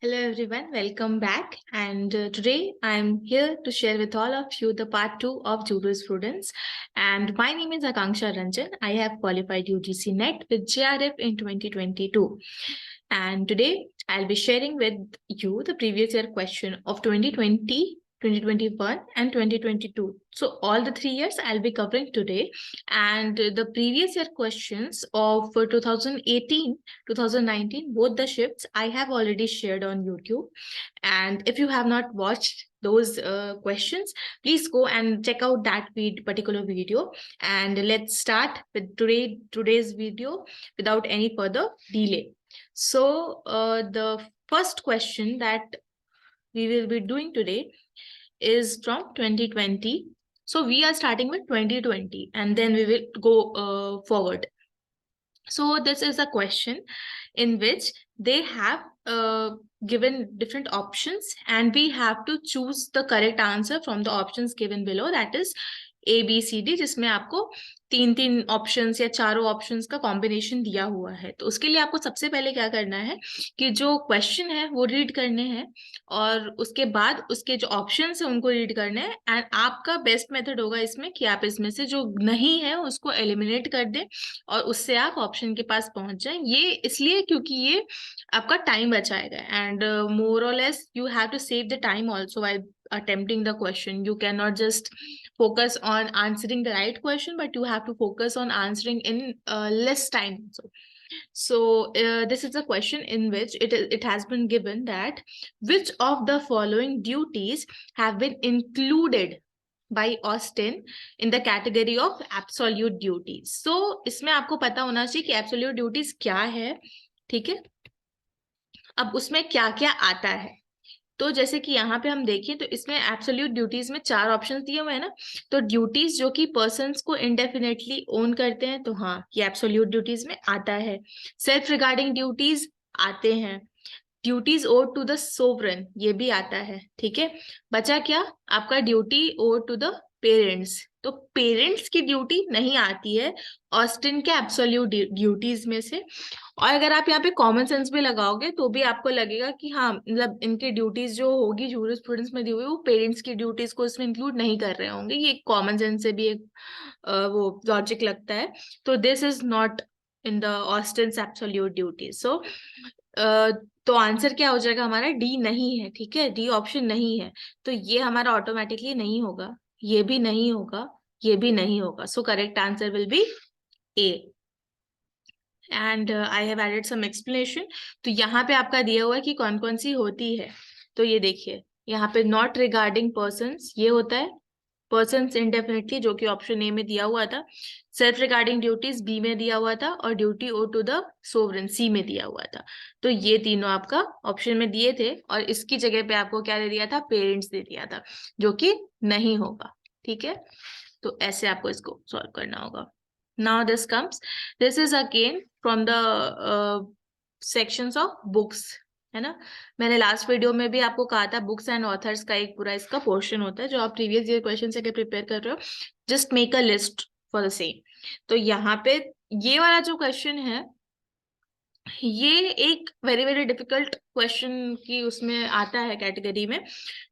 Hello everyone, welcome back. And today I'm here to share with all of you the part 2 of jurisprudence. And my name is Akanksha Ranjan. I have qualified UGC NET with JRF in 2022. And today I'll be sharing with you the previous year question of 2020, 2021 and 2022. So all the 3 years I'll be covering today, and the previous year questions of 2018, 2019, both the shifts I have already shared on YouTube. And if you have not watched those questions, please go and check out that particular video. And let's start with today's video without any further delay. So the first question that we will be doing today is from 2020. So we are starting with 2020 and then we will go forward. So this is a question in which they have given different options and we have to choose the correct answer from the options given below, that is A, B, C, D, जिसमें आपको तीन options या चारों options का combination दिया हुआ है। तो उसके लिए आपको सबसे पहले क्या करना है कि जो क्वेश्चन है वो रीड करने हैं और उसके बाद उसके जो ऑप्शंस है उनको रीड करने हैं। एंड आपका बेस्ट मेथड होगा इसमें कि आप इसमें से जो नहीं है उसको एलिमिनेट कर दें और उससे आप ऑप्शन के पास पहुंच जाएं। ये इसलिए क्योंकि ये आपका टाइम बचाएगा एंड मोर और less you have to save the time also while attempting the question. You cannot just focus on answering the right question, but you have to focus on answering in less time. So this is a question in which it has been given that which of the following duties have been included by Austin in the category of absolute duties. So इसमें आपको पता होना चाहिए कि absolute duties क्या है, ठीक है। अब उसमें क्या क्या आता है, तो जैसे कि यहाँ पे हम देखें तो इसमें एब्सोल्यूट ड्यूटीज में 4 ऑप्शंस दिए हुए हैं ना। तो ड्यूटीज जो कि पर्सन्स को इंडेफिनेटली ओन करते हैं, तो हाँ ये एब्सोल्यूट ड्यूटीज में आता है। सेल्फ रिगार्डिंग ड्यूटीज आते हैं। Duties owed to the sovereign, ये भी आता है, ठीक है। बचा क्या आपका duty owed to the parents. तो पेरेंट्स की ड्यूटी नहीं आती है ऑस्टिन के एब्सोल्यूट ड्यूटीज में से। और अगर आप यहाँ पे कॉमन सेंस भी लगाओगे तो भी आपको लगेगा कि हाँ मतलब इनकी ड्यूटीज जो होगी जूरिस्प्रूडेंस में दी हुई वो पेरेंट्स की ड्यूटीज को इसमें इंक्लूड नहीं कर रहे होंगे। ये कॉमन सेंस से भी एक वो लॉजिक लगता है। तो this is not in the Austin's absolute duties. So तो आंसर क्या हो जाएगा हमारा, डी नहीं है, ठीक है। डी ऑप्शन नहीं है, तो ये हमारा ऑटोमेटिकली नहीं होगा, ये भी नहीं होगा, ये भी नहीं होगा। So correct answer will be A. And I have added some explanation. तो यहाँ पे आपका दिया हुआ है कि कौन कौन सी होती है। तो ये देखिए यहाँ पे नॉट रिगार्डिंग पर्सन्स ये होता है, पर्सन्स इंडेफिनिटली जो कि ऑप्शन ए में दिया हुआ था, सेल्फ रिगार्डिंग ड्यूटीज बी में दिया हुआ था और duty owe to the sovereign C में दिया हुआ था। तो ये तीनों आपका ऑप्शन में दिए थे और इसकी जगह पे आपको क्या दे दिया था, पेरेंट्स दे दिया था, जो कि नहीं होगा, ठीक है। तो ऐसे आपको इसको सॉल्व करना होगा। Now this is again from the sections of books, है ना। मैंने लास्ट वीडियो में भी आपको कहा था बुक्स एंड ऑथर्स का एक पूरा इसका पोर्शन होता है जो आप प्रीवियस ईयर क्वेश्चन से प्रिपेयर कर रहे हो, just make a list for the same. तो यहाँ पे ये वाला जो क्वेश्चन है ये एक वेरी वेरी डिफिकल्ट क्वेश्चन की उसमें आता है कैटेगरी में,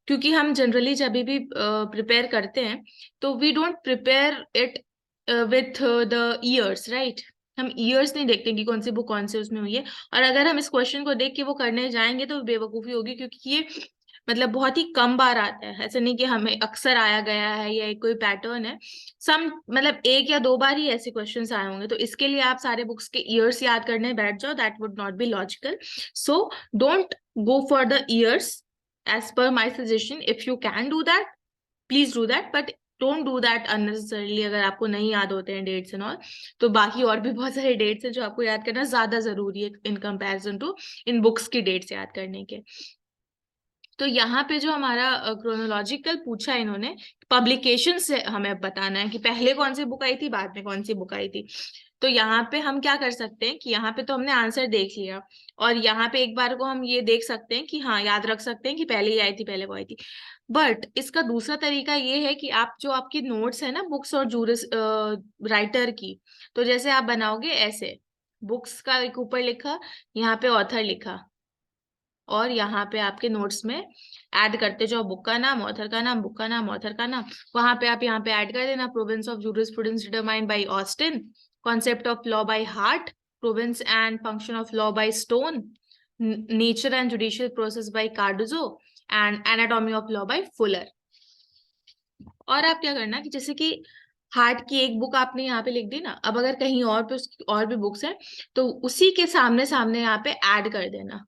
क्योंकि हम जनरली जब भी प्रिपेयर करते हैं तो we don't prepare it with the years, right. हम ईयर्स नहीं देखते कि कौन सी बुक कौन से उसमें हुई है। और अगर हम इस क्वेश्चन को देख के वो करने जाएंगे तो बेवकूफी होगी, क्योंकि ये मतलब बहुत ही कम बार आता है। ऐसा नहीं कि हमें अक्सर आया गया है या कोई पैटर्न है। सम मतलब 1 या 2 बार ही ऐसे क्वेश्चंस आए होंगे। तो इसके लिए आप सारे बुक्स के ईयर्स याद करने बैठ जाओ, that would not be logical. So don't go for the years as per my suggestion. If you can do that, please do that, but don't do that unnecessarily। अगर आपको नहीं याद होते हैं डेट्स एंड ऑल, तो बाकी और भी बहुत सारे डेट्स हैं जो आपको याद करना ज्यादा जरूरी है in comparison to in books की डेट्स याद करने के। तो यहाँ पे जो हमारा क्रोनोलॉजिकल पूछा है इन्होंने, पब्लिकेशन से हमें बताना है कि पहले कौन सी बुक आई थी बाद में कौन सी बुक आई थी। तो यहाँ पे हम क्या कर सकते हैं कि यहाँ पे तो हमने आंसर देख लिया और यहाँ पे एक बार को हम ये देख सकते हैं कि हाँ याद रख सकते हैं कि पहले ही आई थी, पहले वो आई थी। बट इसका दूसरा तरीका ये है कि आप जो आपकी नोट्स है ना बुक्स और जूरिस राइटर की, तो जैसे आप बनाओगे ऐसे, बुक्स का एक ऊपर लिखा, यहाँ पे ऑथर लिखा, और यहाँ पे आपके नोट्स में ऐड करते जाओ बुक का नाम, ऑथर का नाम, बुक का नाम, ऑथर का नाम। वहां पे आप यहाँ पे ऐड कर देना province of jurisprudence determined by Austin, concept of law by heart, province and function of law by stone, nature and judicial process by Cardozo and anatomy of law by Fuller. और आप क्या करना कि जैसे कि heart की एक book आपने यहाँ पे लिख दी ना, अब अगर कहीं और पे और भी बुक्स हैं तो उसी के सामने सामने यहाँ पे ऐड कर देना,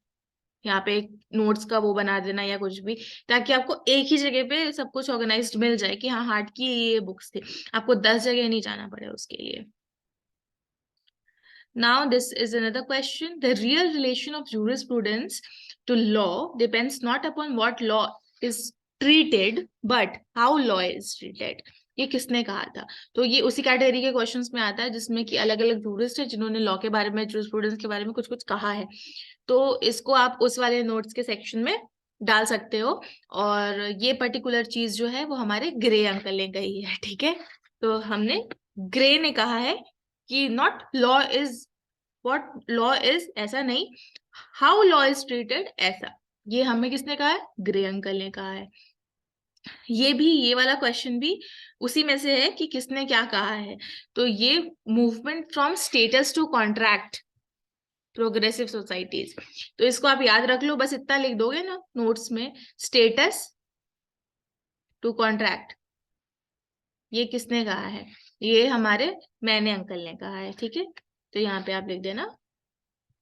यहाँ पे एक नोट्स का वो बना देना या कुछ भी, ताकि आपको एक ही जगह पे सब कुछ ऑर्गेनाइज्ड मिल जाए कि हाँ हार्ट की ये बुक्स थी, आपको 10 जगह नहीं जाना पड़े उसके लिए। Now, this is another question. The real relation of jurisprudence to law depends not upon what law is treated, but how law is treated. ये किसने कहा था? तो ये उसी कैटेगरी के क्वेश्चंस में आता है जिसमें कि अलग अलग जूरिस्ट है जिन्होंने लॉ के बारे में, जूरिस्प्रूडेंस के बारे में कुछ कुछ कहा है। तो इसको आप उस वाले नोट्स के सेक्शन में डाल सकते हो। और ये पर्टिकुलर चीज जो है वो हमारे ग्रे अंकल ने कही है, ठीक है। तो हमने ग्रे ने कहा है कि not law is what law is, ऐसा नहीं, हाउ लॉ इज ट्रीटेड, ऐसा। ये हमें किसने कहा है? ग्रे अंकल ने कहा है। ये वाला क्वेश्चन भी उसी में से है कि किसने क्या कहा है। तो ये movement from status to contract, progressive societies, तो इसको आप याद रख लो, बस इतना लिख दोगे ना नोट्स में, स्टेटस टू कॉन्ट्रैक्ट, ये किसने कहा है? ये हमारे मैंने अंकल ने कहा है, ठीक है। तो यहाँ पे आप लिख देना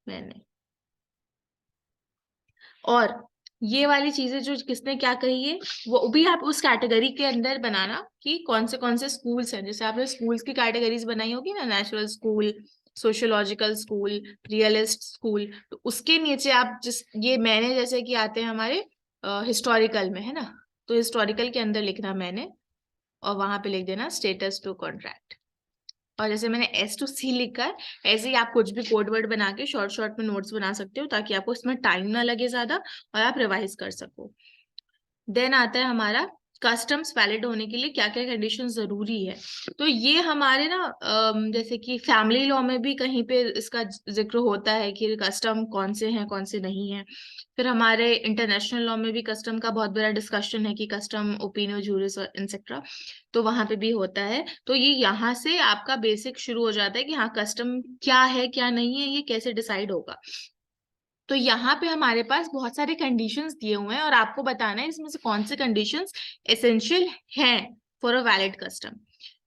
मैंने। और ये वाली चीजें जो किसने क्या कही है वो भी आप उस कैटेगरी के अंदर बनाना कि कौन से स्कूल्स हैं। जैसे आपने स्कूल्स की कैटेगरीज बनाई होगी ना, natural school, sociological school, realist school, तो उसके नीचे आप जिस ये मैंने जैसे कि आते हैं हमारे हिस्टोरिकल में, है ना, तो हिस्टोरिकल के अंदर लिखना मैंने, और वहां पे लिख देना स्टेटस टू कॉन्ट्रैक्ट। और जैसे मैंने S to C लिखा है, ऐसे ही आप कुछ भी कोड वर्ड बना के शॉर्ट शॉर्ट में नोट्स बना सकते हो ताकि आपको इसमें टाइम ना लगे ज्यादा और आप रिवाइज कर सको। देन आता है हमारा कस्टम्स वैलिड होने के लिए क्या क्या कंडीशन जरूरी है। तो ये हमारे ना जैसे कि फैमिली लॉ में भी कहीं पे इसका जिक्र होता है कि कस्टम कौन से हैं कौन से नहीं है। फिर हमारे इंटरनेशनल लॉ में भी कस्टम का बहुत बड़ा डिस्कशन है कि कस्टम, ओपिनियो जूरिस और इंसेट्रा, तो वहां पे भी होता है। तो ये यहाँ से आपका बेसिक शुरू हो जाता है कि हाँ कस्टम क्या है क्या नहीं है, ये कैसे डिसाइड होगा। तो यहाँ पे हमारे पास बहुत सारे कंडीशंस दिए हुए हैं और आपको बताना है इसमें से कौन से कंडीशंस एसेंशियल हैं फॉर अ वैलिड कस्टम।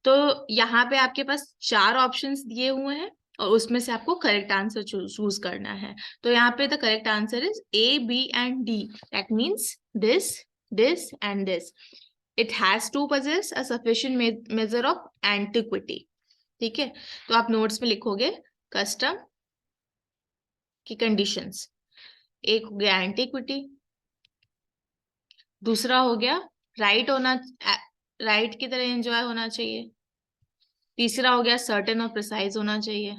तो यहाँ पे आपके पास 4 ऑप्शंस दिए हुए हैं और उसमें से आपको करेक्ट आंसर चूज करना है। तो यहाँ पे the correct answer is A, B and D। That means this and this. It has to possess a sufficient measure of antiquity। ठीक है, तो आप नोट्स में लिखोगे कस्टम की कंडीशंस। एक हो गया एंटीक्विटी, दूसरा हो गया राइट होना, राइट की तरह एंजॉय होना चाहिए, तीसरा हो गया सर्टेन और प्रिसाइज होना चाहिए।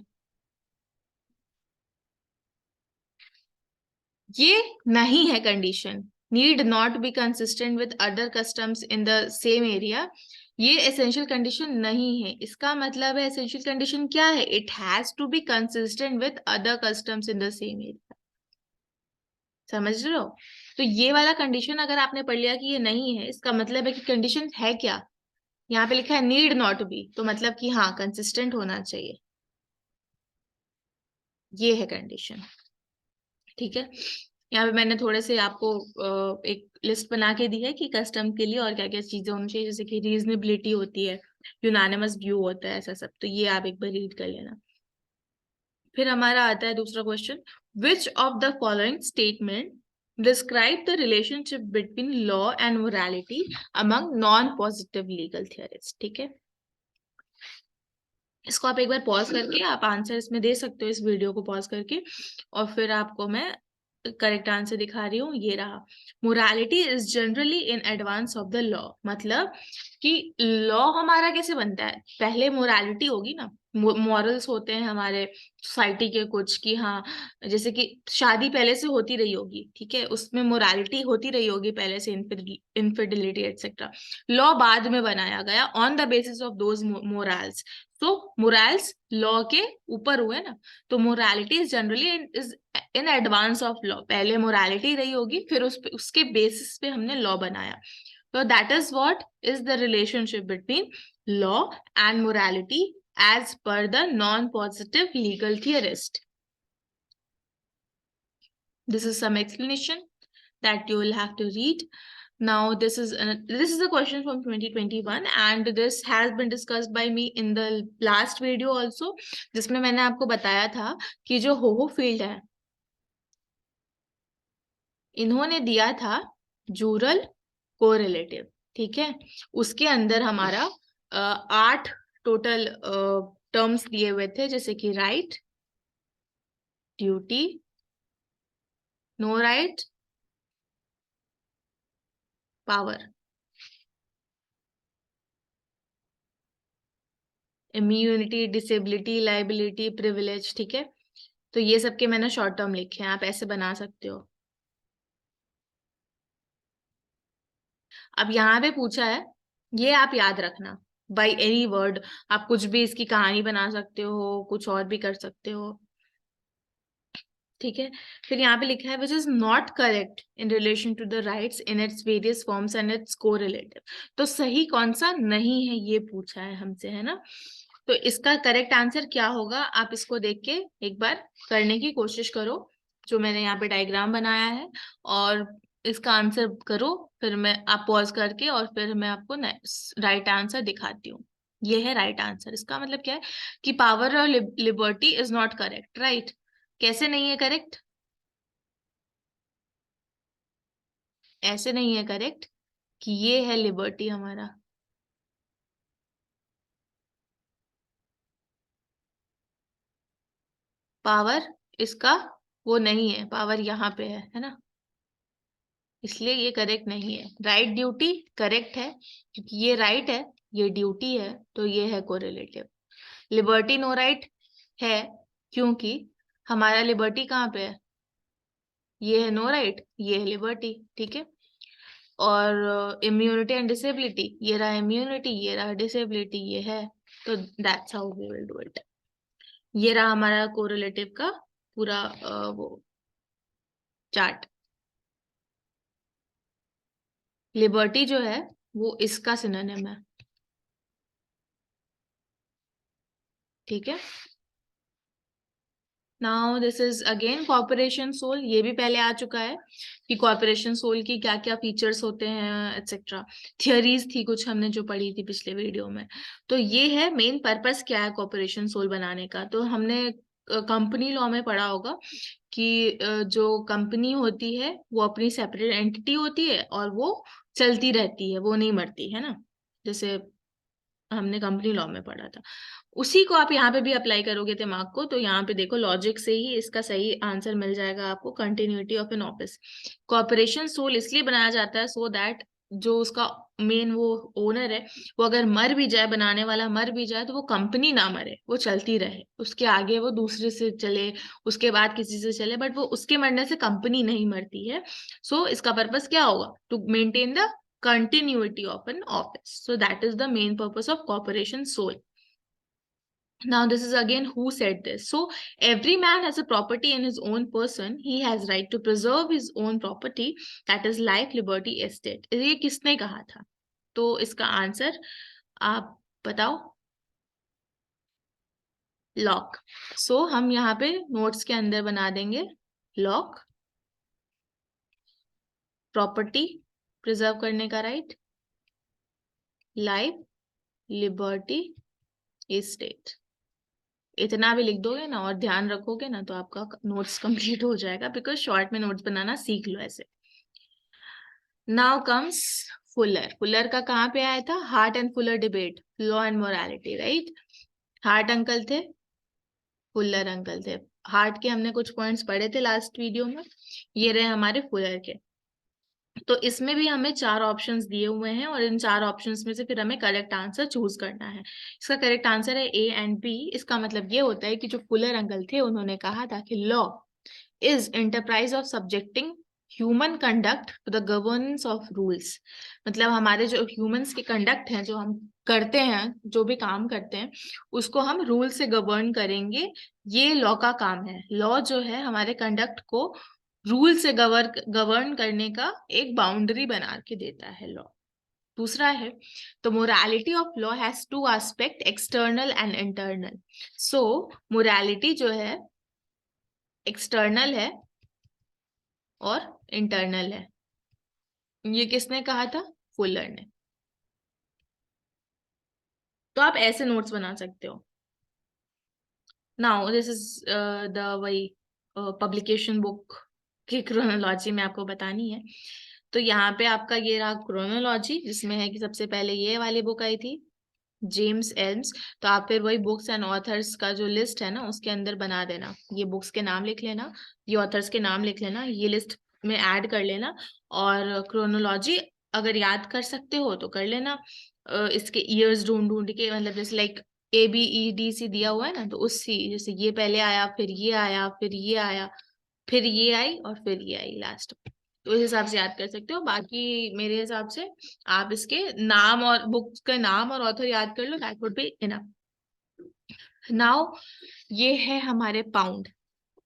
ये नहीं है condition, need not be consistent with other customs in the same area. ये एसेंशियल कंडीशन नहीं है। इसका मतलब है एसेंशियल कंडीशन क्या है? It has to be consistent with other customs in the same area. समझ रहे हो? तो ये वाला कंडीशन अगर आपने पढ़ लिया कि ये नहीं है, इसका मतलब है कि कंडीशन है क्या? यहाँ पे लिखा है नीड नॉट बी, तो मतलब कि हाँ कंसिस्टेंट होना चाहिए, ये है कंडीशन। ठीक है, यहाँ पे मैंने थोड़े से आपको एक लिस्ट बना के दी है कि कस्टम के लिए और क्या क्या चीजें होनी चाहिए, जैसे कि रीजनेबिलिटी होती है, यूनानिमस व्यू होता है, ऐसा सब। तो ये आप एक बार रीड कर लेना। फिर हमारा आता है दूसरा question, which of the following statement describe the relationship between law and morality among non positive legal theories. ठीक है, इसको आप एक बार पॉज करके आप आंसर इसमें दे सकते हो, इस वीडियो को पॉज करके, और फिर आपको मैं करेक्ट आंसर दिखा रही हूँ। ये रहा, morality is generally in advance of the law. मतलब कि लॉ हमारा कैसे बनता है, पहले मोरालिटी होगी ना, मॉरल्स होते हैं हमारे सोसाइटी के कुछ, कि हाँ जैसे कि शादी पहले से होती रही होगी, ठीक है, उसमें मोरालिटी होती रही होगी पहले से, इनफिडिलिटी एटसेट्रा। लॉ बाद में बनाया गया on the basis of those morals. तो मोरल्स लॉ के ऊपर हुए ना, तो morality is generally is in advance of law, पहले मोरालिटी रही होगी, फिर उसके बेसिस पे हमने लॉ बनाया. तो that is what is the relationship between law and morality as per the non-positive legal theorist. This is some explanation that you will have to read. Now, this is a question from 2021 and this has been discussed by me in the last video also, जिसमें मैंने आपको बताया था कि जो होहो field है, इन्होंने दिया था जूरल कोरिलेटिव. ठीक है, उसके अंदर हमारा 8 टोटल टर्म्स दिए हुए थे, जैसे कि right, duty, no right, power, immunity, disability, liability, privilege. ठीक है, तो ये सब के मैंने शॉर्ट टर्म लिखे हैं, आप ऐसे बना सकते हो. अब यहाँ पे पूछा है, ये आप याद रखना बाई एनी वर्ड. आप कुछ भी इसकी कहानी बना सकते हो, कुछ और भी कर सकते हो. ठीक है, फिर यहाँ पे लिखा है which is not correct in relation to the rights in its various forms and its correlative. तो सही कौन सा नहीं है ये पूछा है हमसे, है ना. तो इसका करेक्ट आंसर क्या होगा, आप इसको देख के एक बार करने की कोशिश करो, जो मैंने यहाँ पे डायग्राम बनाया है, और इसका आंसर करो. फिर मैं आप पॉज करके और फिर मैं आपको राइट आंसर दिखाती हूँ. ये है राइट आंसर. इसका मतलब क्या है कि पावर और liberty is not correct. Right, कैसे नहीं है करेक्ट? ऐसे नहीं है करेक्ट कि ये है लिबर्टी हमारा, पावर इसका वो नहीं है, पावर यहाँ पे है ना, इसलिए ये करेक्ट नहीं है. राइट ड्यूटी करेक्ट है क्योंकि ये राइट है, ये ड्यूटी है, तो ये है कोरिलेटिव. लिबर्टी नो राइट है क्योंकि हमारा लिबर्टी कहाँ पे है, ये है नो राइट, ये है लिबर्टी. ठीक है, और इम्यूनिटी एंड डिसेबिलिटी, ये रहा इम्यूनिटी, ये रहा डिसेबिलिटी, ये है. तो that's how we will do it. ये रहा हमारा कोरिलेटिव का पूरा वो चार्ट. लिबर्टी जो है वो इसका सिनोनिम है. ठीक है, now this is again corporation sole. ये भी पहले आ चुका है कि कॉर्पोरेशन सोल की क्या क्या फीचर्स होते हैं एक्सेट्रा. थियरीज थी कुछ हमने जो पढ़ी थी पिछले वीडियो में. तो ये है मेन पर्पस क्या है कॉर्पोरेशन सोल बनाने का. तो हमने कंपनी लॉ में पढ़ा होगा कि जो कंपनी होती है वो अपनी सेपरेट एंटिटी होती है और वो चलती रहती है, वो नहीं मरती है ना, जैसे हमने कंपनी लॉ में पढ़ा था. उसी को आप यहाँ पे भी अप्लाई करोगे दिमाग को, तो यहाँ पे देखो लॉजिक से ही इसका सही आंसर मिल जाएगा आपको. Continuity of an office. Corporation sole इसलिए बनाया जाता है सो दैट जो उसका मेन वो ओनर है, वो अगर मर भी जाए, बनाने वाला मर भी जाए, तो वो कंपनी ना मरे, वो चलती रहे, उसके आगे वो दूसरे से चले, उसके बाद किसी से चले, बट वो उसके मरने से कंपनी नहीं मरती है. सो इसका पर्पस क्या होगा, to maintain the continuity of an office. So that is the main purpose of corporation soul. Now this is again who said this. So every man has a property in his own person. He has right to preserve his own property, that is life, liberty, estate. ये किसने कहा था? तो इसका answer आप बताओ. Lock. सो हम यहाँ पे नोट्स के अंदर बना देंगे लॉक, प्रॉपर्टी प्रिजर्व करने का राइट, लाइफ, लिबर्टी, एस्टेट. इतना भी लिख दोगे ना और ध्यान रखोगे ना तो आपका नोट्स कंप्लीट हो जाएगा, बिकॉज शॉर्ट में नोट्स बनाना सीख लो ऐसे. Now comes Fuller. फुलर का कहाँ पे आया था, heart and Fuller debate, law and morality. Right, heart uncle थे, फुलर अंकल थे. हार्ट के हमने कुछ पॉइंट्स पढ़े थे लास्ट वीडियो में, ये रहे हमारे फुलर के. तो इसमें भी हमें 4 ऑप्शंस दिए हुए हैं और इन 4 ऑप्शंस में से फिर हमें करेक्ट आंसर चूज करना है. इसका करेक्ट आंसर है ए एंड बी. इसका मतलब ये होता है कि जो फुलर अंकल थे उन्होंने कहा था कि law is enterprise of subjecting human conduct to the governance of rules, मतलब हमारे जो ह्यूमंस के कंडक्ट हैं, जो हम करते हैं, जो भी काम करते हैं, उसको हम रूल से गवर्न करेंगे। ये लॉ का काम है। लॉ जो है हमारे कंडक्ट को रूल से गवर्न करने का एक बाउंड्री बना के देता है लॉ। दूसरा है, तो morality of law has to aspect, external and internal. So morality जो है एक्सटर्नल है और इंटरनल है। ये किसने कहा था? फुलर ने। तो आप ऐसे नोट्स बना सकते हो। नाउ दिस इज द वही पब्लिकेशन बुक की क्रोनोलॉजी में आपको बतानी है। तो यहाँ पे आपका ये रहा क्रोनोलॉजी, जिसमें है कि सबसे पहले ये वाली बुक आई थी, जेम्स एल्म्स। तो आप फिर वही बुक्स एंड ऑथर्स का जो लिस्ट है ना, उसके अंदर बना देना, ये बुक्स के नाम लिख लेना, ये ऑथर्स के नाम लिख लेना, ये लिस्ट में ऐड कर लेना। और क्रोनोलॉजी अगर याद कर सकते हो तो कर लेना। इसके ईयर्स ढूंढ ढूंढ के, मतलब जैसे लाइक ABEDC दिया हुआ है ना, तो उससी जैसे ये पहले आया, फिर ये आया, फिर ये आया, फिर ये आई, और फिर ये आई लास्ट। तो इस हिसाब से याद कर सकते हो। बाकी मेरे हिसाब से आप इसके नाम और बुक्स का नाम और ऑथर याद कर लो, that would be enough. Now ये है हमारे पाउंड।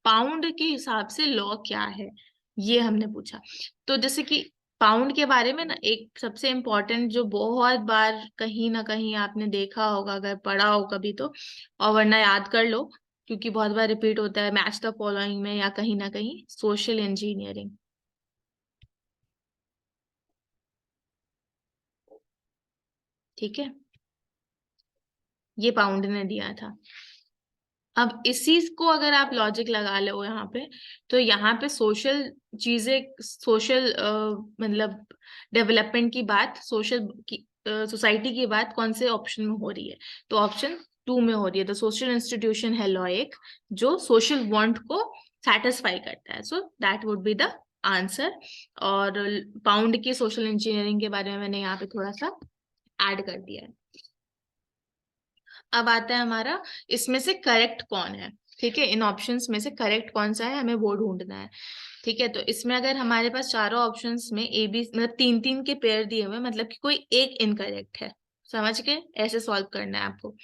पाउंड के हिसाब से लॉ क्या है, ये हमने पूछा। तो जैसे कि पाउंड के बारे में ना, एक सबसे इम्पोर्टेंट जो बहुत बार कहीं ना कहीं आपने देखा होगा, अगर पढ़ा हो कभी तो, और वरना याद कर लो, क्योंकि बहुत बार रिपीट होता है मैच द फॉलोइंग में या कहीं ना कहीं, सोशल इंजीनियरिंग। ठीक है, ये पाउंड ने दिया था। अब इसी को अगर आप लॉजिक लगा लो यहाँ पे, तो यहाँ पे सोशल चीजें, सोशल मतलब डेवलपमेंट की बात, सोशल की सोसाइटी की बात कौन से ऑप्शन में हो रही है? तो ऑप्शन 2 में हो रही है। तो सोशल इंस्टीट्यूशन है लॉ एक, जो सोशल वांट को सेटिस्फाई करता है। So that would be the answer. और पाउंड की सोशल इंजीनियरिंग के बारे में मैंने यहाँ पे थोड़ा सा ऐड कर दिया है। अब आता है हमारा, इसमें से करेक्ट कौन है? ठीक है, इन ऑप्शंस में से करेक्ट कौन सा है, हमें वो ढूंढना है। ठीक है, तो इसमें अगर हमारे पास चारों ऑप्शंस में ए बी, मतलब 3-3 के पेयर दिए हुए, मतलब कि कोई एक इनकरेक्ट है। समझ गए? ऐसे सॉल्व करना है आपको।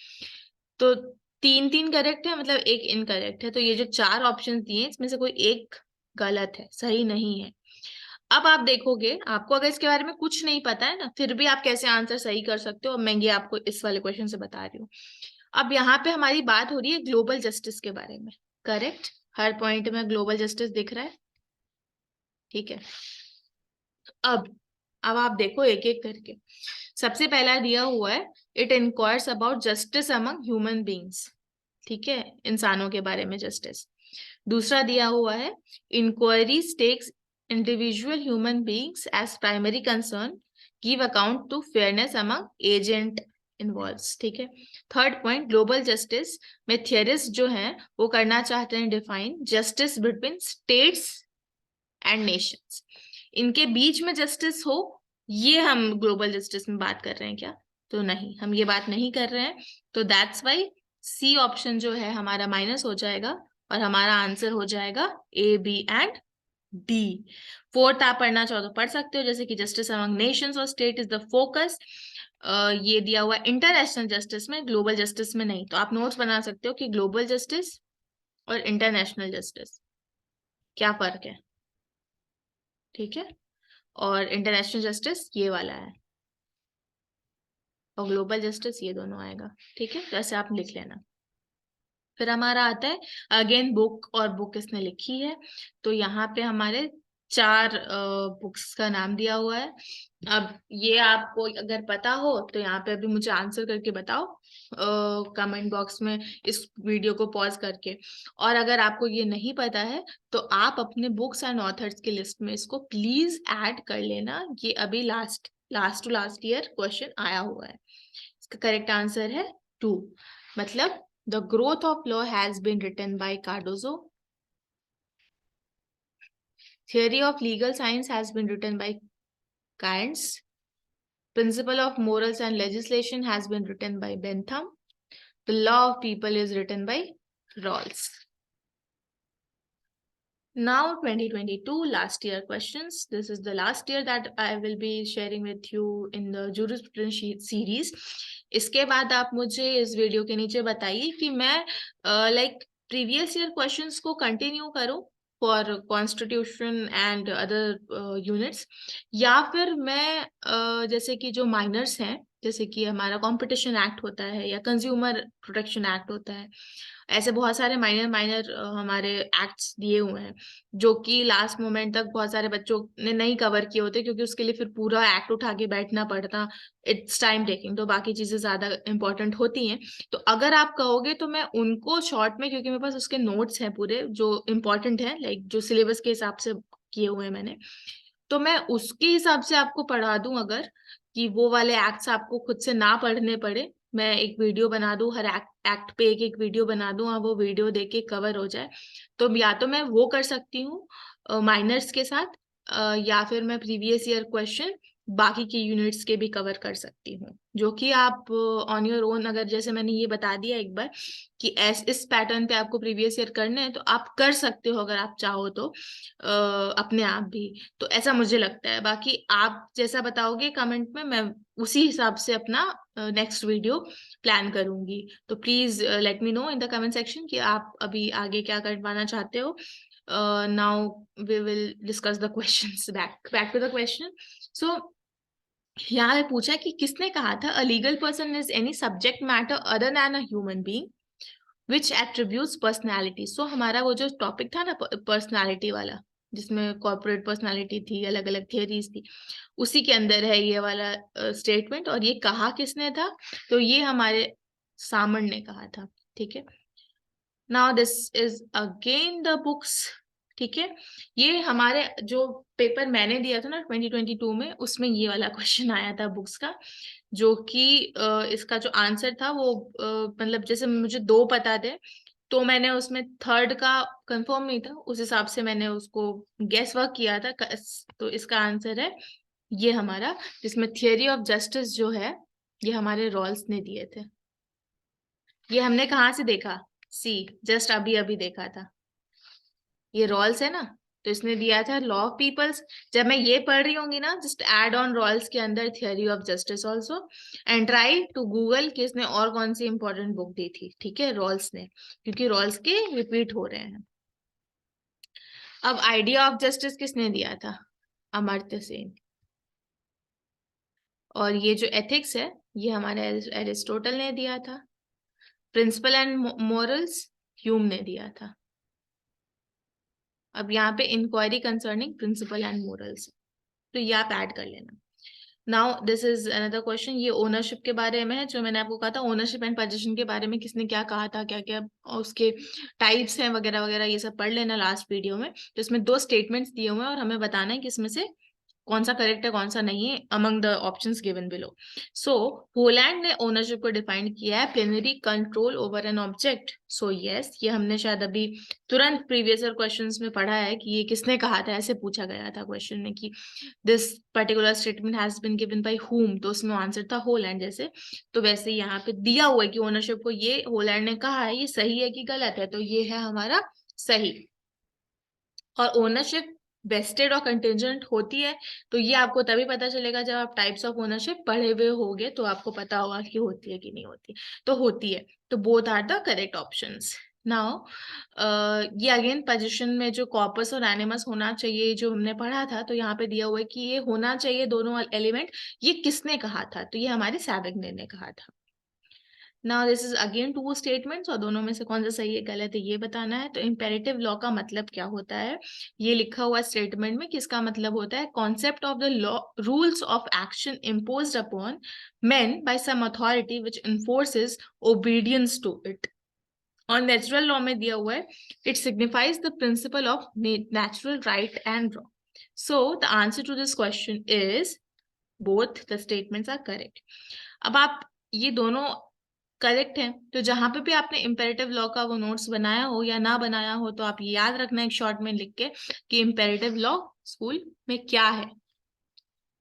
तो 3-3 करेक्ट है, मतलब एक इनकरेक्ट है। तो ये जो 4 ऑप्शंस दिए, इसमें से कोई एक गलत है, सही नहीं है। अब आप देखोगे, आपको अगर इसके बारे में कुछ नहीं पता है ना, फिर भी आप कैसे आंसर सही कर सकते हो, मैं ये आपको इस वाले क्वेश्चन से बता रही हूँ। अब यहाँ पे हमारी बात हो रही है ग्लोबल जस्टिस के बारे में। करेक्ट, हर पॉइंट में ग्लोबल जस्टिस दिख रहा है। ठीक है, अब अब आप देखो एक एक करके। सबसे पहला दिया हुआ है, it enquires about justice among human beings. ठीक है, इंसानों के बारे में जस्टिस। दूसरा दिया हुआ है, inquiries takes individual human beings as primary concern, give account to fairness among agent involves. ठीक है। थर्ड पॉइंट, ग्लोबल जस्टिस में थियरिस्ट जो हैं वो करना चाहते हैं define justice between states and nations. इनके बीच में जस्टिस हो, ये हम ग्लोबल जस्टिस में बात कर रहे हैं क्या? तो नहीं, हम ये बात नहीं कर रहे हैं। तो दैट्स वाई सी ऑप्शन जो है हमारा माइनस हो जाएगा, और हमारा आंसर हो जाएगा A, B and D। Fourth आप पढ़ना चाहो तो पढ़ सकते हो, जैसे कि जस्टिस अमंग नेशंस और स्टेट इज द फोकस। ये दिया हुआ इंटरनेशनल जस्टिस में, ग्लोबल जस्टिस में नहीं। तो आप नोट्स बना सकते हो कि ग्लोबल जस्टिस और इंटरनेशनल जस्टिस क्या फर्क है। ठीक है, और इंटरनेशनल जस्टिस ये वाला है, और ग्लोबल जस्टिस ये दोनों आएगा। ठीक है, तो ऐसे आप लिख लेना। फिर हमारा आता है अगेन बुक, और बुक किसने लिखी है। तो यहाँ पे हमारे 4 बुक्स का नाम दिया हुआ है। अब ये आपको अगर पता हो तो यहाँ पे अभी मुझे आंसर करके बताओ कमेंट बॉक्स में, इस वीडियो को पॉज करके। और अगर आपको ये नहीं पता है तो आप अपने बुक्स एंड ऑथर्स की लिस्ट में इसको प्लीज ऐड कर लेना। ये अभी last last to last year question आया हुआ है। इसका करेक्ट आंसर है 2। मतलब The Growth of Law has been written by Cardozo. Theory of Legal Science has been written by Keynes. Principle of Morals and Legislation has been written by Bentham. The Law of People is written by Rawls. Now 2022 last year questions. This is the last year that I will be sharing with you in the jurisprudence series. इसके बाद आप मुझे इस video के नीचे बताइए कि मैं लाइक प्रीवियस ईयर क्वेश्चंस को कंटिन्यू करूं for constitution and other units, या फिर मैं जैसे कि जो माइनर्स हैं, जैसे कि हमारा कंपटीशन एक्ट होता है या कंज्यूमर प्रोटेक्शन एक्ट होता है, ऐसे बहुत सारे माइनर माइनर हमारे एक्ट्स दिए हुए हैं जो कि लास्ट मोमेंट तक बहुत सारे बच्चों ने नहीं कवर किए होते, क्योंकि उसके लिए फिर पूरा एक्ट उठा के बैठना पड़ता। इट्स टाइम टेकिंग, तो बाकी चीजें ज्यादा इंपॉर्टेंट होती हैं। तो अगर आप कहोगे तो मैं उनको शॉर्ट में, क्योंकि मेरे पास उसके नोट्स हैं पूरे जो इंपॉर्टेंट है, लाइक जो सिलेबस के हिसाब से किए हुए हैं मैंने, तो मैं उसके हिसाब से आपको पढ़ा दूं। अगर कि वो वाले एक्ट्स आपको खुद से ना पढ़ने पड़े, मैं एक वीडियो बना दूं, हर एक्ट पे एक एक वीडियो बना दूं और वो वीडियो देख के कवर हो जाए, तो या तो मैं वो कर सकती हूँ माइनर्स के साथ, या फिर मैं प्रीवियस ईयर क्वेश्चन बाकी की यूनिट्स के भी कवर कर सकती हूँ, जो कि आप ऑन योर ओन, अगर जैसे मैंने ये बता दिया एक बार कि इस पैटर्न पे आपको प्रीवियस ईयर करने हैं, तो आप कर सकते हो अगर आप चाहो तो अपने आप भी। तो ऐसा मुझे लगता है, बाकी आप जैसा बताओगे कमेंट में, मैं उसी हिसाब से अपना नेक्स्ट वीडियो प्लान करूंगी। तो please let me know in the comment section कि आप अभी आगे क्या करवाना चाहते हो। Now we will discuss the questions. Back to the question. So यहाँ पे पूछा कि किसने कहा था a legal person is any subject matter other than a human being which attributes personality. So हमारा वो जो टॉपिक था ना पर्सनैलिटी वाला, जिसमें कॉर्पोरेट पर्सनैलिटी थी, अलग अलग थियरीज थी, उसी के अंदर है ये वाला स्टेटमेंट। और ये कहा किसने था? तो ये हमारे सामण ने कहा था। ठीक है, now this is again the books. ठीक है, ये हमारे जो पेपर मैंने दिया था ना 2022 में, उसमें ये वाला क्वेश्चन आया था बुक्स का, जो कि इसका जो आंसर था वो मतलब जैसे मुझे दो पता थे, तो मैंने उसमें थर्ड का कंफर्म नहीं था, उस हिसाब से मैंने उसको गेस वर्क किया था। तो इसका आंसर है ये हमारा, जिसमें थियरी ऑफ जस्टिस जो है, ये हमारे रॉल्स ने दिए थे। ये हमने कहाँ से देखा? सी, जस्ट अभी अभी देखा था। ये रॉल्स है ना, तो इसने दिया था लॉ ऑफ पीपल्स। जब मैं ये पढ़ रही होंगी ना, जस्ट ऐड ऑन रॉल्स के अंदर theory of justice also, and try to Google कि इसने और कौन सी इंपॉर्टेंट बुक दी थी। ठीक है, रॉल्स ने, क्योंकि रॉल्स के रिपीट हो रहे हैं। अब आइडिया ऑफ जस्टिस किसने दिया था? अमर्त्य सेन। और ये जो एथिक्स है, ये हमारे एरिस्टोटल ने दिया था। प्रिंसिपल एंड मोरल्स ह्यूम ने दिया था। अब यहाँ पे inquiry concerning principle and morals, तो ये आप ऐड कर लेना। Now this is another question, ये ओनरशिप के बारे में है, जो मैंने आपको कहा था ओनरशिप एंड पोजीशन के बारे में किसने क्या कहा था, क्या क्या उसके टाइप्स हैं वगैरह वगैरह, ये सब पढ़ लेना लास्ट वीडियो में। तो इसमें दो स्टेटमेंट्स दिए हुए हैं और हमें बताना है कि इसमें से कौन सा करेक्ट है कौन सा नहीं है among the options given below. So Holland ने ओनरशिप को डिफाइन किया है plenary control over an object. So yes, ये हमने शायद अभी तुरंत प्रीवियस ईयर क्वेश्चंस में पढ़ा है कि ये किसने कहा था, ऐसे पूछा गया था क्वेश्चन में कि this particular statement has been given by whom, तो उसमें आंसर था होलैंड। जैसे तो वैसे यहाँ पे दिया हुआ है कि ओनरशिप को ये होलैंड ने कहा है, ये सही है कि गलत है? तो ये है हमारा सही। और ओनरशिप वेस्टेड और कंटिजेंट होती है, तो ये आपको तभी पता चलेगा जब आप टाइप्स ऑफ ओनरशिप पढ़े हुए होगे, तो आपको पता होगा कि होती है कि नहीं होती। तो होती है, तो both are the correct options. Now ये अगेन पोजीशन में जो कॉर्पस और एनिमस होना चाहिए, जो हमने पढ़ा था, तो यहाँ पे दिया हुआ है कि ये होना चाहिए दोनों एलिमेंट। ये किसने कहा था? तो ये हमारे सैविग्ने ने कहा था। Now this is again two statements, और दोनों में से कौन सा सही है गलत है ये बताना है। तो इम्पेरेटिव लॉ का मतलब क्या होता है? ये लिखा हुआ स्टेटमेंट में, किसका मतलब होता है? Concept of the law, rules of action imposed upon men by some authority which enforces obedience to it। और नेचुरल लॉ में दिया हुआ है it signifies the principle of natural right and wrong. So the answer to this question is both the statements are correct. अब आप ये दोनों correct है, तो जहां पे भी आपने इम्पेरेटिव लॉ का वो नोट्स बनाया हो या ना बनाया हो, तो आप ये याद रखना एक शॉर्ट में लिख के कि इम्पेरेटिव लॉ स्कूल में क्या है,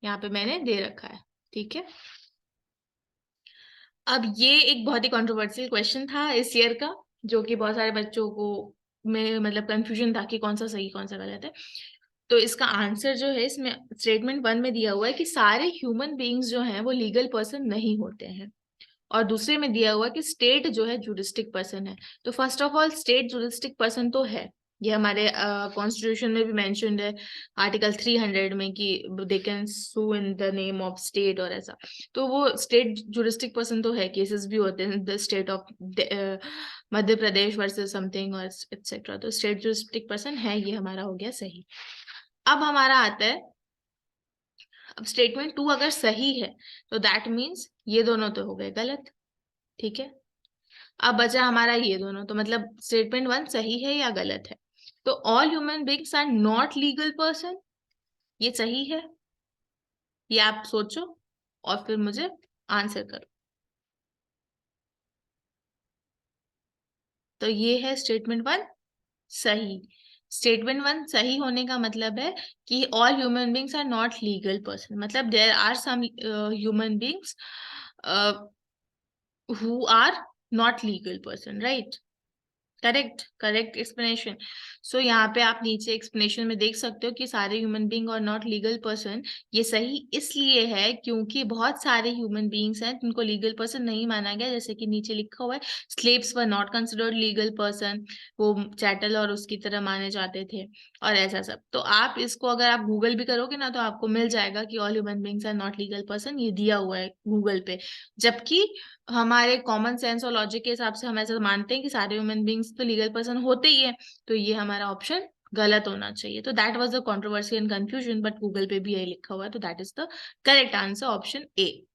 यहाँ पे मैंने दे रखा है। ठीक है, अब ये एक बहुत ही कंट्रोवर्शियल क्वेश्चन था इस ईयर का, जो कि बहुत सारे बच्चों को में मतलब कंफ्यूजन था कि कौन सा सही कौन सा गलत है। तो इसका आंसर जो है इसमें स्टेटमेंट 1 में दिया हुआ है कि सारे ह्यूमन बीइंग्स जो हैं वो लीगल पर्सन नहीं होते हैं, और दूसरे में दिया हुआ कि स्टेट जो है जुरिस्टिक पर्सन है। तो first of all state juristic person तो है, ये हमारे कॉन्स्टिट्यूशन में भी मेंशन्ड है आर्टिकल 300 में कि they can sue in the name of state और ऐसा। तो वो स्टेट जुरिस्टिक पर्सन तो है, केसेस भी होते हैं the state of Madhya Pradesh versus something और एक्सेट्रा। तो स्टेट जुरिस्टिक पर्सन है, ये हमारा हो गया सही। अब हमारा आता है, अब स्टेटमेंट 2 अगर सही है तो दैट मीन्स ये दोनों तो हो गए गलत, ठीक है। अब बचा हमारा ये दोनों, तो मतलब स्टेटमेंट 1 सही है या गलत है। तो all human beings are not legal person, ये सही है, ये आप सोचो और फिर मुझे आंसर करो। तो ये है स्टेटमेंट 1 सही। स्टेटमेंट 1 सही होने का मतलब है कि all human beings are not legal person, मतलब there are some human beings who are not legal person, right? Correct, correct explanation. So यहाँ पे आप नीचे एक्सप्लेनेशन में देख सकते हो कि सारे ह्यूमन बीइंग और नॉट लीगल पर्सन, ये सही इसलिए है क्योंकि बहुत सारे ह्यूमन बीइंग्स हैं जिनको लीगल पर्सन नहीं माना गया, जैसे कि नीचे लिखा हुआ है slaves were not considered legal person, वो चैटल और उसकी तरह माने जाते थे और ऐसा सब। तो आप इसको अगर आप गूगल भी करोगे ना तो आपको मिल जाएगा कि all human beings are not legal person, ये दिया हुआ है गूगल पे। जबकि हमारे कॉमन सेंस और लॉजिक के हिसाब से हम ऐसा मानते हैं कि सारे ह्यूमन बींग्स तो लीगल पर्सन होते ही है, तो ये हमारा ऑप्शन गलत होना चाहिए। तो that was the controversy and confusion, but Google पे भी यही लिखा हुआ है, तो that is the correct answer, option A.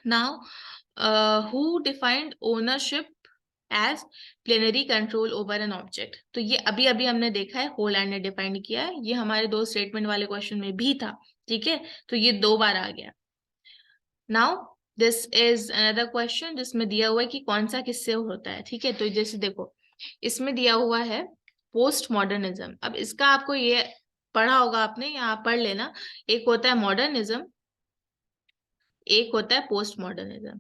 Now who defined ownership as plenary control over an object. तो ये अभी अभी हमने देखा है, होलैंड ने डिफाइंड किया है, ये हमारे दो स्टेटमेंट वाले क्वेश्चन में भी था, ठीक है। तो ये 2 बार आ गया। Now this is another question जिसमें दिया हुआ है कि कौन सा किससे होता है, ठीक है। तो जैसे देखो इसमें दिया हुआ है पोस्ट मॉडर्निज्म। अब इसका आपको ये पढ़ा होगा आपने, यहाँ पढ़ लेना। एक होता है मॉडर्निज्म, एक होता है पोस्ट मॉडर्निज्म।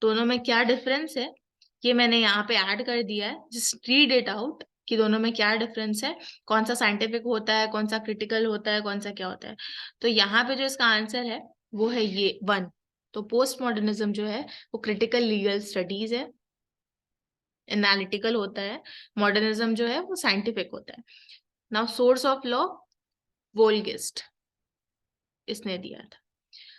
दोनों में क्या डिफरेंस है ये मैंने यहाँ पे ऐड कर दिया है, जस्ट रीड इट आउट कि दोनों में क्या डिफरेंस है, कौन सा साइंटिफिक होता है, कौन सा क्रिटिकल होता है, कौन सा क्या होता है। तो यहाँ पे जो इसका आंसर है वो है ये 1। तो पोस्ट मॉडर्निज्म जो है वो क्रिटिकल लीगल स्टडीज है, एनालिटिकल होता है। मॉडर्निज्म जो है वो साइंटिफिक होता है। नाउ सोर्स ऑफ लॉ वोल्गिस्ट इसने दिया था।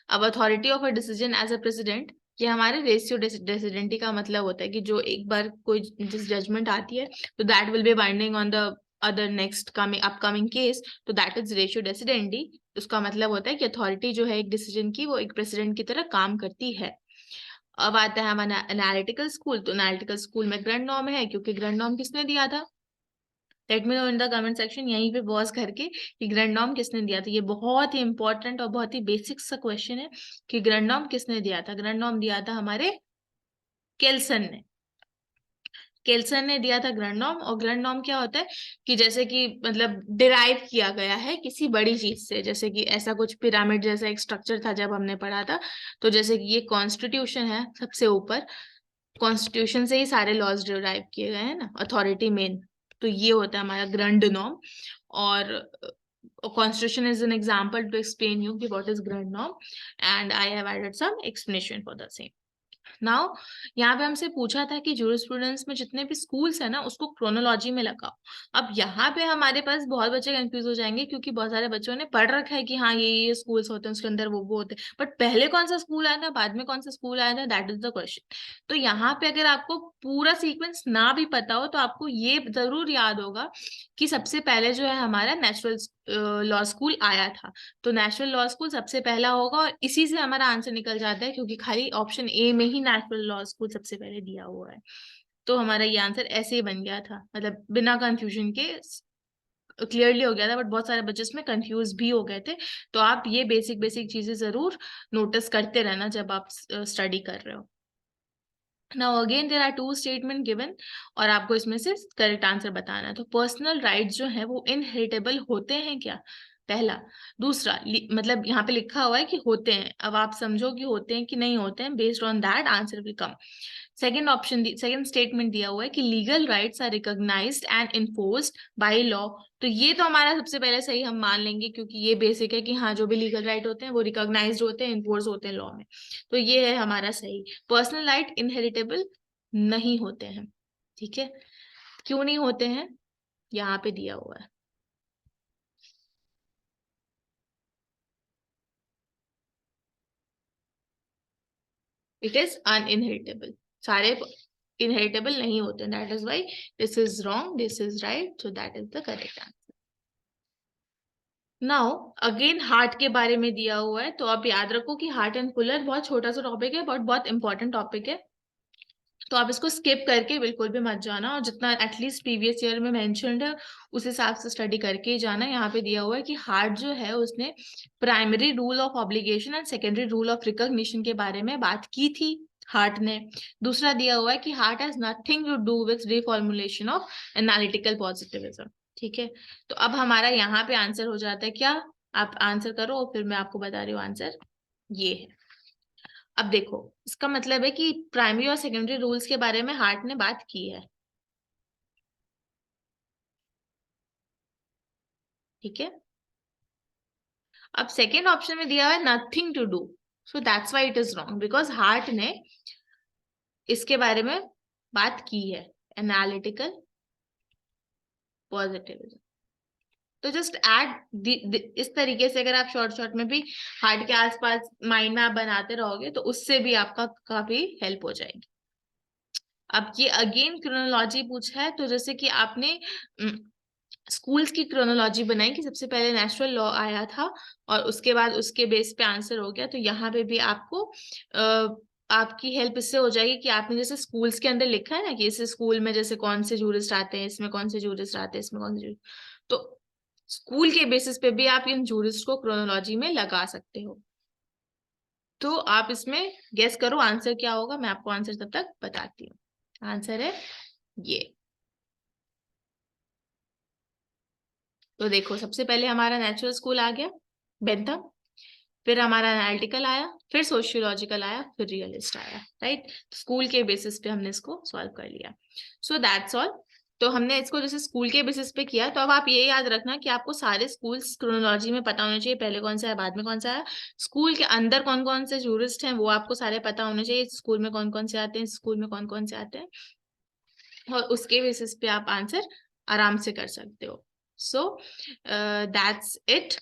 अब authority of a decision as a president, ये हमारे रेशियो डेसिडेंटी का मतलब होता है कि जो एक बार कोई जिस जजमेंट आती है तो that will be binding on the other next coming upcoming case, तो दैट इज रेशियो डेसिडेंटी। उसका मतलब होता है कि अथॉरिटी जो है एक डिसीजन की वो एक प्रेसिडेंट की तरह काम करती है। अब आता है हमारा एनालिटिकल स्कूल। तो एनालिटिकल स्कूल में ग्रैंड नॉर्म है, क्योंकि ग्रैंड नॉर्म किसने दिया था, late me know in the comment section, यहीं पे पॉज करके कि ग्रैंड नॉर्म किसने दिया था। ये बहुत ही इंपॉर्टेंट और बहुत ही बेसिक सा क्वेश्चन है कि ग्रैंड नॉर्म किसने दिया था। ग्रैंड नॉर्म दिया था हमारे केल्सन ने। केल्सन ने दिया था ग्रैंड नॉर्म। और ग्रैंड नॉर्म क्या होता है कि जैसे कि मतलब डिराइव किया गया है किसी बड़ी चीज से, जैसे कि ऐसा कुछ पिरामिड जैसा एक स्ट्रक्चर था जब हमने पढ़ा था। तो जैसे कि ये कॉन्स्टिट्यूशन है सबसे ऊपर, कॉन्स्टिट्यूशन से ही सारे लॉज डिराइव किए गए हैं ना, अथॉरिटी मेन। तो ये होता है हमारा ग्रैंड नॉर्म। और constitution is an example to explain you what is grand norm, and I have added some explanation for the same. Now यहाँ पे हमसे पूछा था कि जूरिस्प्रूडेंस में जितने भी स्कूल्स है ना उसको क्रोनोलॉजी में लगाओ। अब यहाँ पे हमारे पास बहुत बच्चे कंफ्यूज हो जाएंगे, क्योंकि बहुत सारे बच्चों ने पढ़ रखा है कि हाँ ये स्कूल्स होते हैं उसके अंदर वो होते हैं, बट पहले कौन सा स्कूल आया था बाद में कौन सा स्कूल आया था, दैट इज द क्वेश्चन। तो यहाँ पे अगर आपको पूरा सीक्वेंस ना भी पता हो तो आपको ये जरूर याद होगा कि सबसे पहले जो है हमारा नेचुरल लॉ स्कूल आया था। तो नेचुरल लॉ स्कूल सबसे पहला होगा और इसी से हमारा आंसर निकल जाता है, क्योंकि खाली ऑप्शन ए में ही नेचुरल लॉ स्कूल सबसे पहले दिया हुआ है। तो हमारा ये आंसर ऐसे ही बन गया था, मतलब बिना कंफ्यूजन के क्लियरली हो गया था। बट बहुत सारे बच्चे इसमें कंफ्यूज भी हो गए थे। तो आप ये बेसिक बेसिक चीजें जरूर नोटिस करते रहना जब आप स्टडी कर रहे हो। Now again there are 2 statement given और आपको इसमें से करेक्ट आंसर बताना है। तो पर्सनल राइट्स जो है वो इनहेरिटेबल होते हैं क्या, पहला। दूसरा, मतलब यहाँ पे लिखा हुआ है कि होते हैं, अब आप समझो कि होते हैं कि नहीं होते हैं, based on that answer will come. Second option, second statement दिया हुआ है कि legal rights are recognised and enforced by law. तो ये तो हमारा सबसे पहले सही हम मान लेंगे, क्योंकि ये बेसिक है कि हाँ, जो भी लीगल राइट होते हैं वो रिकॉग्नाइज्ड होते हैं, इन्फोर्स होते हैं लॉ में। तो ये है हमारा सही। पर्सनल राइट इनहेरिटेबल नहीं होते हैं। ठीक है, क्यों नहीं होते हैं, यहाँ पे दिया हुआ है। इट इज अनइनहेरिटेबल, सारे इनहेरिटेबल नहीं होते, that is why this is wrong, this is right, so that is the correct answer. Now again heart के बारे में दिया हुआ है, तो आप याद रखो कि हार्ट एंड फुलर बहुत छोटा सा टॉपिक है, बट बहुत इंपॉर्टेंट टॉपिक है। तो आप इसको स्किप करके बिल्कुल भी मत जाना, और जितना एटलीस्ट प्रीवियस ईयर में मेंशन्ड है उस हिसाब से स्टडी करके ही जाना। यहाँ पे दिया हुआ है कि हार्ट जो है उसने primary rule of obligation and secondary rule of recognition के बारे में बात की थी हार्ट ने। दूसरा दिया हुआ है कि Hart has nothing to do with reformulation of analytical positivism. ठीक है, तो अब हमारा यहाँ पे आंसर हो जाता है क्या, आप आंसर करो और फिर मैं आपको बता रही हूँ आंसर ये है। अब देखो, इसका मतलब है कि प्राइमरी और सेकेंडरी रूल्स के बारे में हार्ट ने बात की है। ठीक है, अब सेकेंड ऑप्शन में दिया हुआ है nothing to do, so that's why it is wrong, because Hart ने इसके बारे में बात की है, एनालिटिकल पॉजिटिविज्म। तो जस्ट ऐड इस तरीके से अगर आप शॉर्ट शॉर्ट में भी हार्ट के आसपास माइंड मैप बनाते रहोगे तो उससे भी आपका काफी हेल्प हो जाएगी। अब ये अगेन क्रोनोलॉजी पूछा है, तो जैसे कि आपने स्कूल्स की क्रोनोलॉजी बनाई कि सबसे पहले नेचुरल लॉ आया था और उसके बाद उसके बेस पे आंसर हो गया, तो यहाँ पे भी आपको आपकी हेल्प इससे हो जाएगी कि आपने जैसे स्कूल्स के अंदर लिखा है ना कि इस स्कूल में जैसे कौन से जूरिस्ट आते हैं, इसमें कौन से जूरिस्ट आते हैं, इसमें कौन से तो स्कूल के बेसिस पे भी आप इन जूरिस्ट को क्रोनोलॉजी में लगा सकते हो। तो आप इसमें गेस करो आंसर क्या होगा, मैं आपको आंसर तब तक बताती हूँ। आंसर है ये। तो देखो, सबसे पहले हमारा नेचुरल स्कूल आ गया, बेंथम, फिर हमारा एनालिटिकल आया, फिर सोशियोलॉजिकल आया, फिर रियलिस्ट आया। राइट, स्कूल के बेसिस पे हमने इसको सॉल्व कर लिया। So that's all. तो हमने इसको जैसे स्कूल के बेसिस पे किया, तो अब आप ये याद रखना कि आपको सारे स्कूल्स क्रोनोलॉजी में पता होने चाहिए, पहले कौन सा है बाद में कौन सा है। स्कूल के अंदर कौन कौन से जूरिस्ट हैं वो आपको सारे पता होने चाहिए, इस स्कूल में कौन कौन से आते हैं, इस स्कूल में कौन कौन से आते हैं, और उसके बेसिस पे आप आंसर आराम से कर सकते हो। So that's it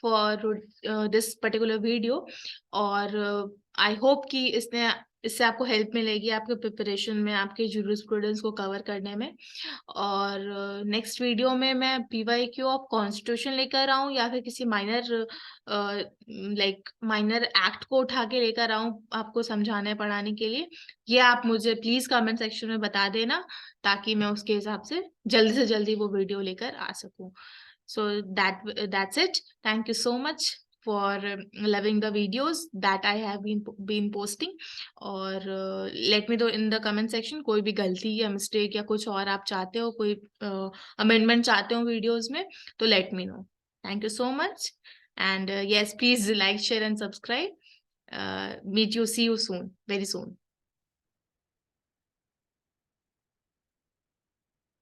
for this particular video, और आई होप कि इससे आपको हेल्प मिलेगी आपके प्रिपरेशन में, आपके जूरिस्प्रूडेंस को कवर करने में। और नेक्स्ट वीडियो में मैं पीवाईक्यू ऑफ कॉन्स्टिट्यूशन लेकर आऊं या फिर किसी माइनर माइनर एक्ट को उठा के लेकर आऊं आपको समझाने पढ़ाने के लिए, ये आप मुझे प्लीज कमेंट सेक्शन में बता देना, ताकि मैं उसके हिसाब से जल्दी वो वीडियो लेकर आ सकूं। So that's it. Thank you so much for loving the videos that I have been posting. और let me know in the comment section कोई भी गलती या मिस्टेक या कुछ और आप चाहते हो, कोई amendment चाहते हो वीडियोस में, तो let me know. Thank you so much, and yes, please like, share and subscribe. Meet you, see you soon, very soon.